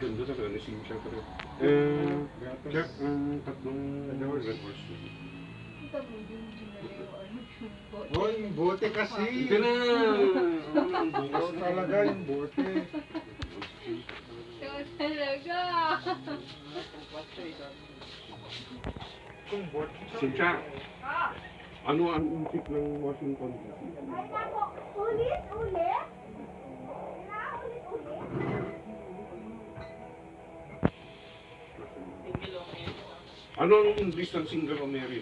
Ganda talaga ni Cynthia pero check ang tatlong red horse. Oh, yung bote kasi. Hindi na. Ikaw talaga yung bote. Ikaw talaga. Kung bote. Cynthia, ano ang intip ng Washington? Ay nako, ulit. Ulit. Ano ang English ng single o married?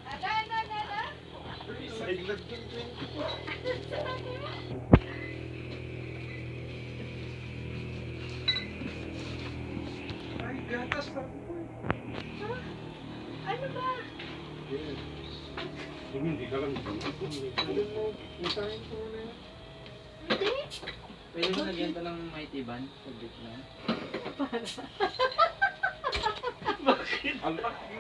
Ada. Side lag yun. Ay, gatas na po. Ano ba? Hindi ka lang. Alam mo, usahin ko na yan. Hindi. Pwede mo lagyan pa ng mighty band? Subject lang. Ang laki.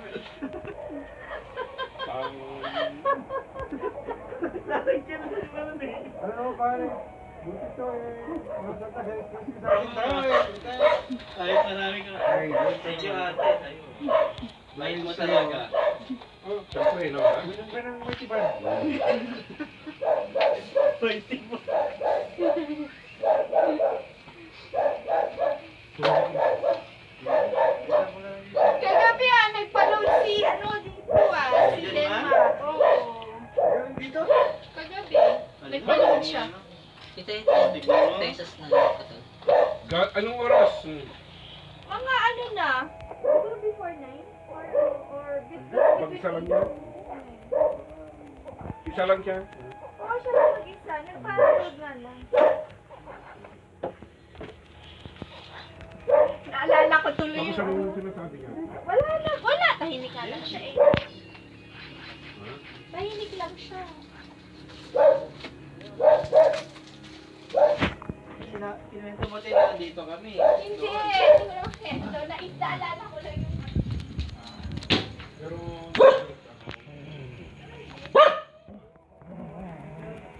Ano pare? Buti to magkaka-help kasi sa akin tayo Kahit marami ka. Ay, Thank you ate. Mahal mo talaga. Oh, siyempre, no? Ganun ba ng matiban? Mighty mo. Kagabi nagpa-load si dito si Denmark. Oo. Ganun dito? Kagabi, nagpa-load siya. Ito Texas na lang ito. Anong oras? Mga na, siguro before 9 or before Mag-isa lang yan? Isa lang siya? Oo, siya lang mag-isa. Nagpa-load nga lang. Naalala ko tuloy Tapos ano yung... yung sinasabi niya? Wala. Tahimik nga lang siya eh. Tahimik lang siya. Kinwento mo tayo na nandito kami. Hindi, hindi ko lang kwento. Naalala ko lang yung... Pero...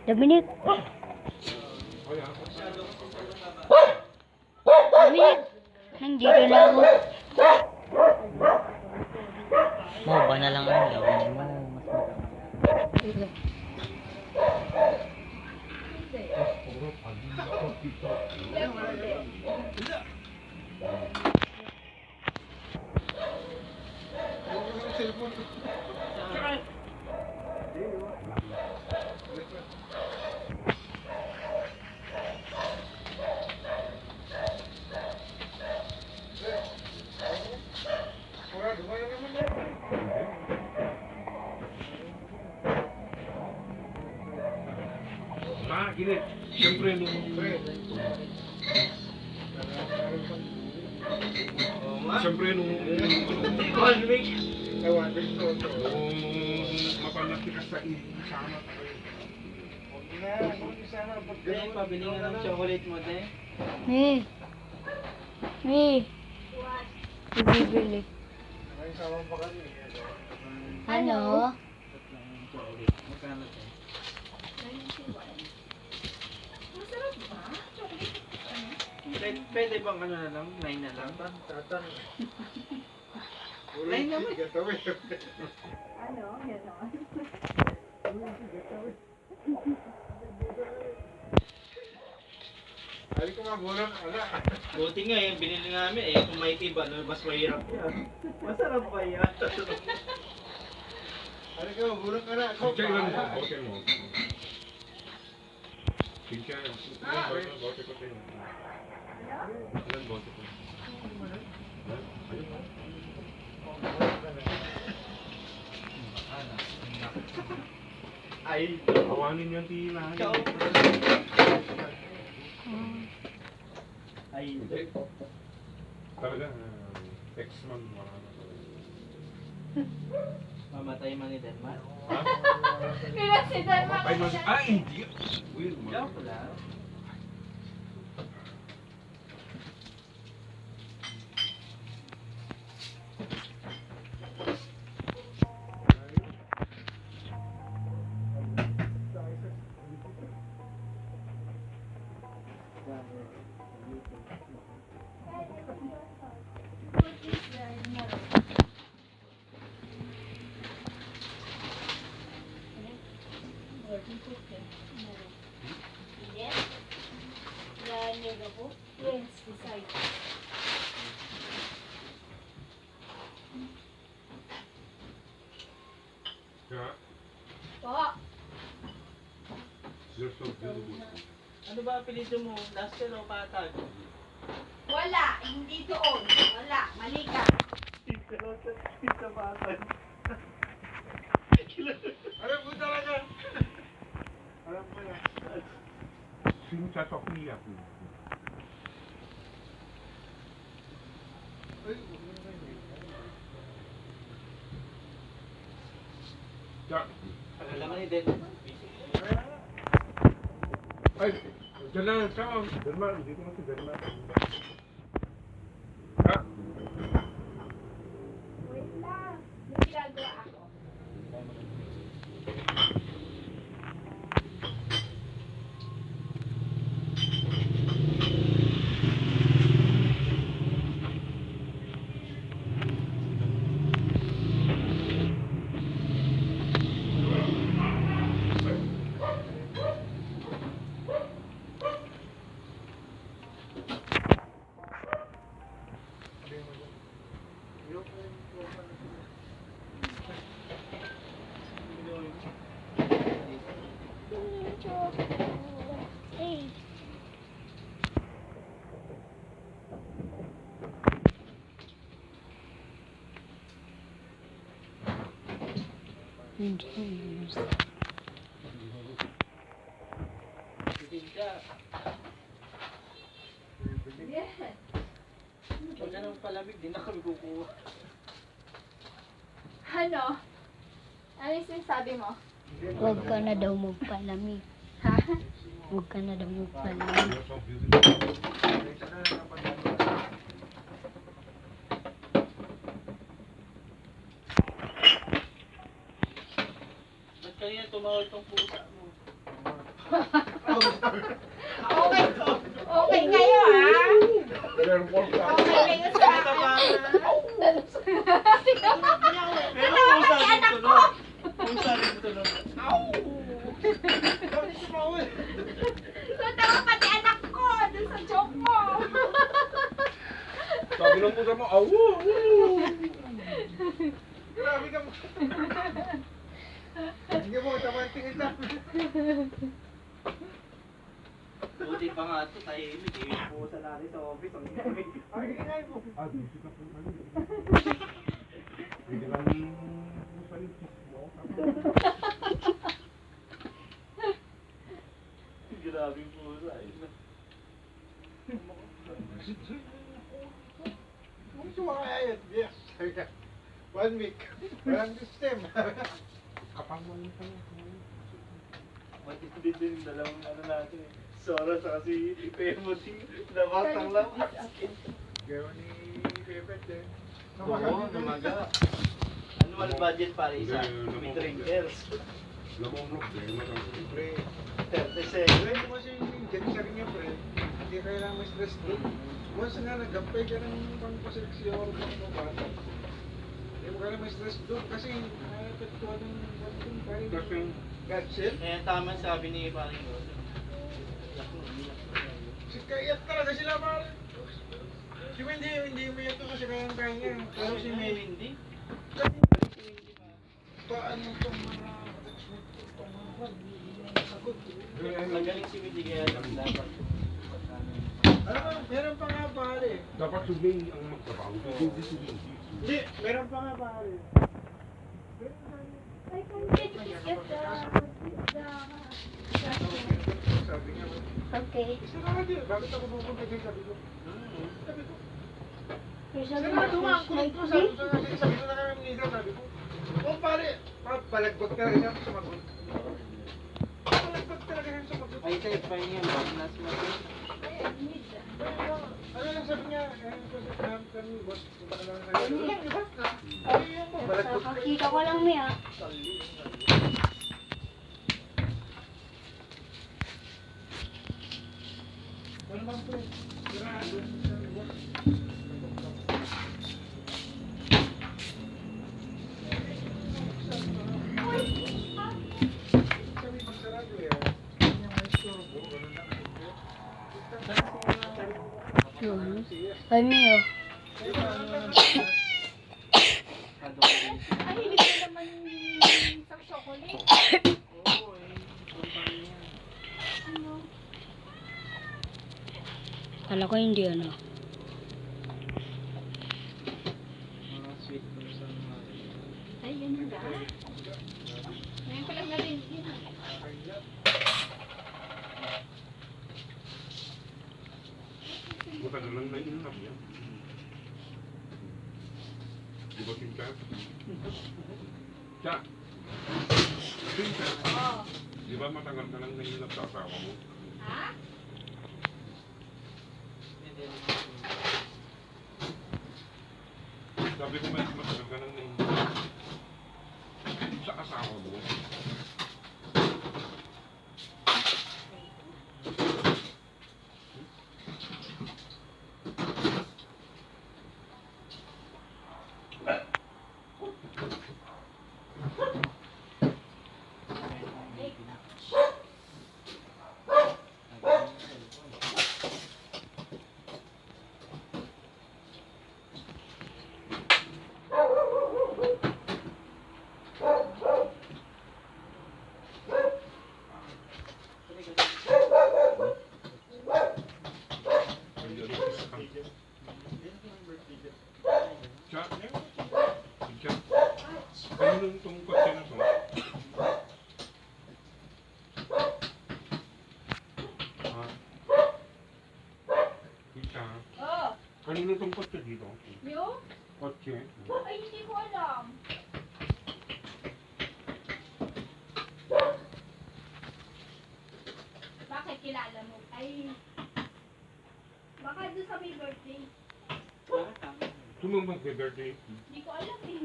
Dominic. Oh, yeah. Dominic. Nandito na ako. Mo ba na lang ang gawin mo? Gini, siyempre nung... Siyempre nung... One week. Ewan, gusto ko. Nung mapalaki ka sa sama tayo. Huwag na, huwag sana. Pag Te, pabili nga ng chocolate mo, te. Bibili. May sama pa kami. Ano? Magkano, te? Masarap ba? Pwede bang ano na lang? 9 na lang? Tatan. Line naman. Ano? Ganon. Ay ko mabulang, ala. Buti nga yung binili namin eh. Kung may iba, no, mas mahirap yan. Masarap ba yan? Ay ko mabulang ka na. Cynthia, ilan mo? Bote mo. Cynthia, ilan bote ko tayo? Ilan bote ko? Ay, Awanin yung tila. ikaw. Ay, Hindi. Talaga, ex-man, marami talaga. mamatay man ni Denmark. Ha? Kaya si Denmark Ay, mas... Ay, hindi! Weird, man. Joke lang. Yes. Yan yung ako. Yes, decide. Yeah, Po. you're so beautiful. Ano ba apelido mo? Lastel o Patag? Wala. Hindi doon. Wala. Mali ka. Pizza Patag. Alam ko talaga. Alam ko na. Sincha Sofia. Ay, Yeah. Alam mo ni Den. Ay, dyan na, saan? Derman, dito na si Derman. Ha? Wait lang. May ginagawa ako. Hey. Yes. Pag anong palamig, di na kami kukuha. Ano? Ano yung sinasabi mo? Huwag ka na daw magpalamig. Ha? Huwag ka na daw magpalamig. You're so beautiful. Ba't kanina tumawag tong pusa mo? Okay. Okay kayo, ha? Meron po ka. Okay kayo sa Ito pa. Pero pusa rin tulog. Pusa rin tulog. Tatawa pati anak ko dun sa joke mo. Sabi ng pusa mo, awu! grabe ka mo. Hindi mo, tamang tingin lang. Buti pa nga ito, tahimik. Yung pusa natin sa office. Ang himig. Ay, ingay mo. Ah, dito ka po. Pwede lang pusa yung kiss mo. Grabe yung pusa. Kung sumakayat, yes. 1 week. Walang system. Kapag mo yung pala. Matindi din yung dalawang ano natin eh. Sora sa kasi Pemoting na batang lamas. Gawin ni Pepet eh. Oo, namaga. Annual budget para isa. With drinkers. Lamomlok, dahil matang Pre, 37. pwede mo siya yung dyan sa rin niya, pre. Hindi kailangan may stress doon. Once nga nagampay ka ng pangpaseleksyon o mga bata, hindi mo kailangan may stress doon kasi nakapagtuwa ng banding pare. Kasi, Godsend. Kaya tama sabi ni Paring Rod. Si Kayat talaga sila pare. Si Wendy, hindi umiyak to kasi kaya niya. Pero si May, Windy. paano itong mga attachment ko, itong mga bag, hindi na sagot. Magaling si Windy kaya lang dapat. Alam mo, meron pa nga pare. dapat si May ang magtrabaho. Hindi si May. Hindi, meron pa nga pare. I can get the Sabi niya, Okay. isa na nga din, bakit ako pupunta dyan, sabi ko. Sabi ko, Sabi sarado nga ang kulit ko, sabi ko, sabi ko na kami ng isa, sabi ko. Oh pare, palagbag talaga siya sumagot. Palagbag talaga siya sumagot. Ay, tayo pa niya. Last na po. Ano lang sabi niya, kami boss, punta ka lang kayo. Ano lang, diba? Ano yung palagbag talaga. Kakita ko lang niya. Ano bang pre? Sirado. Kami magsarado eh. Hindi niya maisturbo. Ganun lang. Yun. Ay, Mio. Ay, hindi ko naman sa chocolate. Oo, eh. Kumpanya yan. Ano? Kala ko hindi ano. Mga sweet person. Ay, yun na ba? Ngayon ko lang narinig yun. Matagal lang na inlove yan. Di ba, Tinka? Tsa! Tinka! Oo. Di ba matagal ka lang na inlove sa asawa mo? Ha? Hindi Sabi ko mas matagal ka lang na inlove sa asawa mo. Tsa! Tinka! Kaninong itong kotse na to? Ha? Tinka! Oo. Kanino itong kotse dito? Yung? Kotse? Ay, hindi ko alam. Bakit kilala mo? Ay, baka doon sa may birthday. Tumambang kay birthday. Hindi ko alam eh.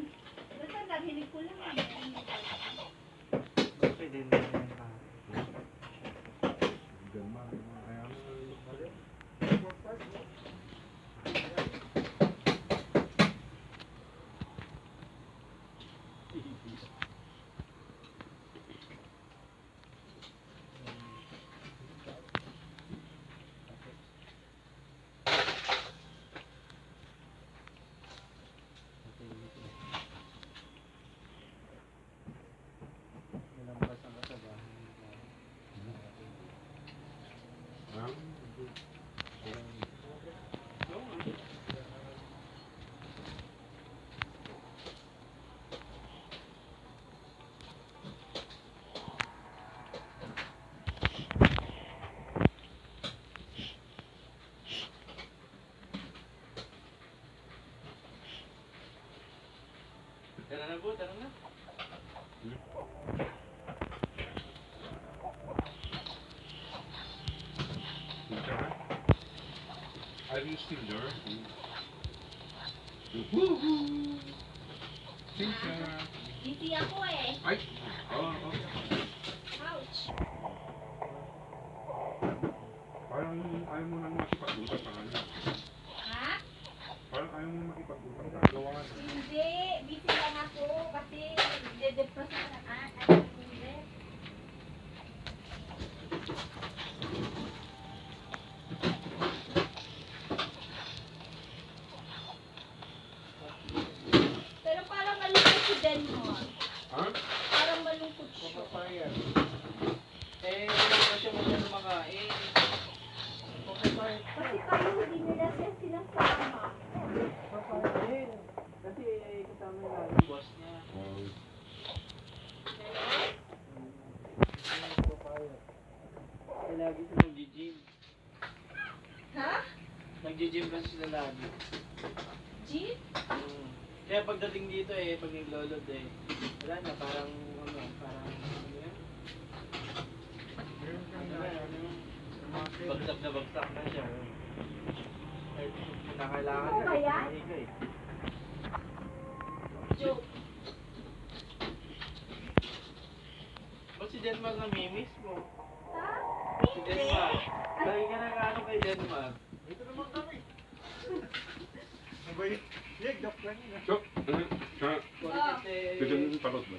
Basta narinig ko lang eh. Pwede na yan pa. Tara na po, tara na. Are you still there? Woohoo! Tinka! Busy ako eh. Ay! Oo. Ouch. Parang ayaw mo nang makipag-usap sa kanya. Ha? Parang ayaw mo makipag-usap sa gawa. Hindi. Busy lang ako kasi de-depress ako na. Ano hindi? Pero parang malungkot si Ben mo. Ha? Parang malungkot siya. Papaya. Eh, wala na siya masyadong makain. Papaya. Kasi kayo hindi nila siya sinasama. Papaya. Kasi kasama yung lagi boss niya. Eh, lagi sila nag-gym. Ha? Nag-gym kasi sila lagi. Jeep? Kaya pagdating dito eh, pag naglolod eh, wala na, parang ano yan? Bagsak na bagsak na siya. Ay, nakailangan Ano ba yan? mahiga eh. Joke. Ba't si Denmark namimiss mo? Ha? Si Denmark, lagi ka nag-ano kay kay Denmark? Dito naman kami. Sabay, yeg, joke lang yun. So, ganun palot ba?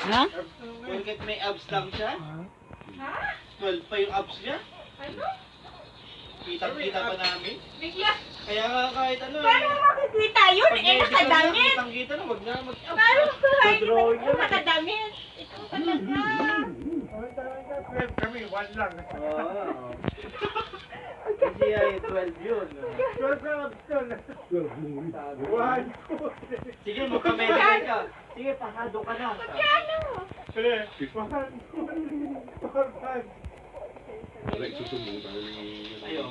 Ha? Porket may abs lang siya? Ha? 12 pa yung abs niya? Ano? Kitang-kita pa namin. Bigla. Kaya nga kahit ano Paano mo makikita yun? Pag Eh, medyo lang nakadamit. kitang-kita na, wag na mag-abs. Paano mo makikita Drawing yun? Nakadamit. Ito talaga. Ay, talaga, 12 kami, 1 lang. Oo. Kasi ay 12 yun. 12 ka, 12. 1, Sige, magpa-medical ka. Sige, pahado ka na. Magkano? 3, 1, 4, 5. Wala, isusumbong tayo ng... Ayun.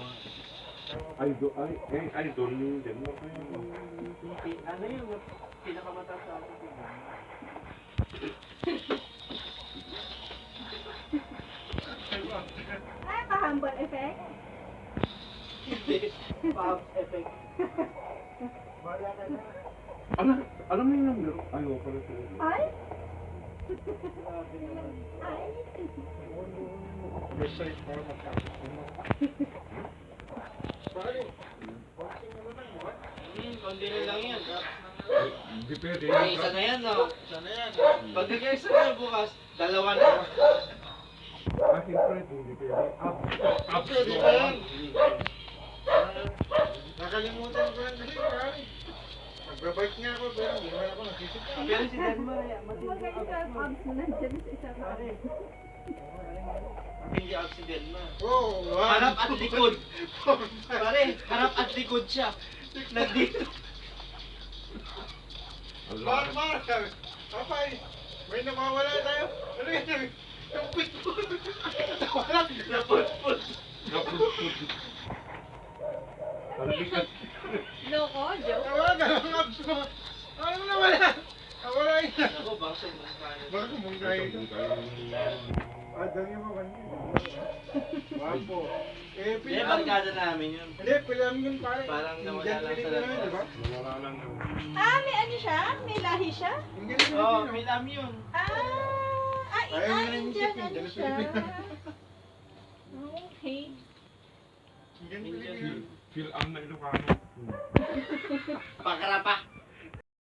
Idol yung Denmark na yun. Ano yung pinakamataas sa akin? Ay, pa-humble effect? Hindi. Pop effect. Alam mo yung number? Ayaw pala sila. Ay? Ay? Best size para magkakasama. Pare, boxing naman lang, di ba? Kundi na lang yan. Hindi pwede. Ay, isa na yan, no? Isa na yan. Pag nag-extra na bukas, dalawa na. Siyempre, hindi pwede. Up. Pwede ba yan? Nakalimutan ko lang kasi, pare. Nagbabike nga ako, pero hindi naman ako nagsisip. Pero si Denmark, matindi Magaling ka ang abs mo nandyan sa isang Pare. Matindi ang si Denmark. Oh, Harap at likod. Pare, harap at likod siya. Nandito. Mar, Papay, may nawawala tayo. Ano yan? Yung pitbull. Nawala. Naputput. Loko, joke. Nawala ka ng abs mo. Ano nawala? Nawala yun. Ako, bangsa mo ng paano. Bakit kumunggay ito? Dami mo kanina. Wapo. Eh, Hindi, barkada namin yun. Hindi, pilam yun pare. Parang nawala Indian lang sa Filipino yun, di ba? Wala lang naman. Ah, may ano siya? May lahi siya? Indian Oo, Filipino. may lam yun. Ayaw mo na Indian, yung ano Indian siya? Filipino. Okay. Indian Indian. Filipino. Feel ang na Ilocano. Pakarapa.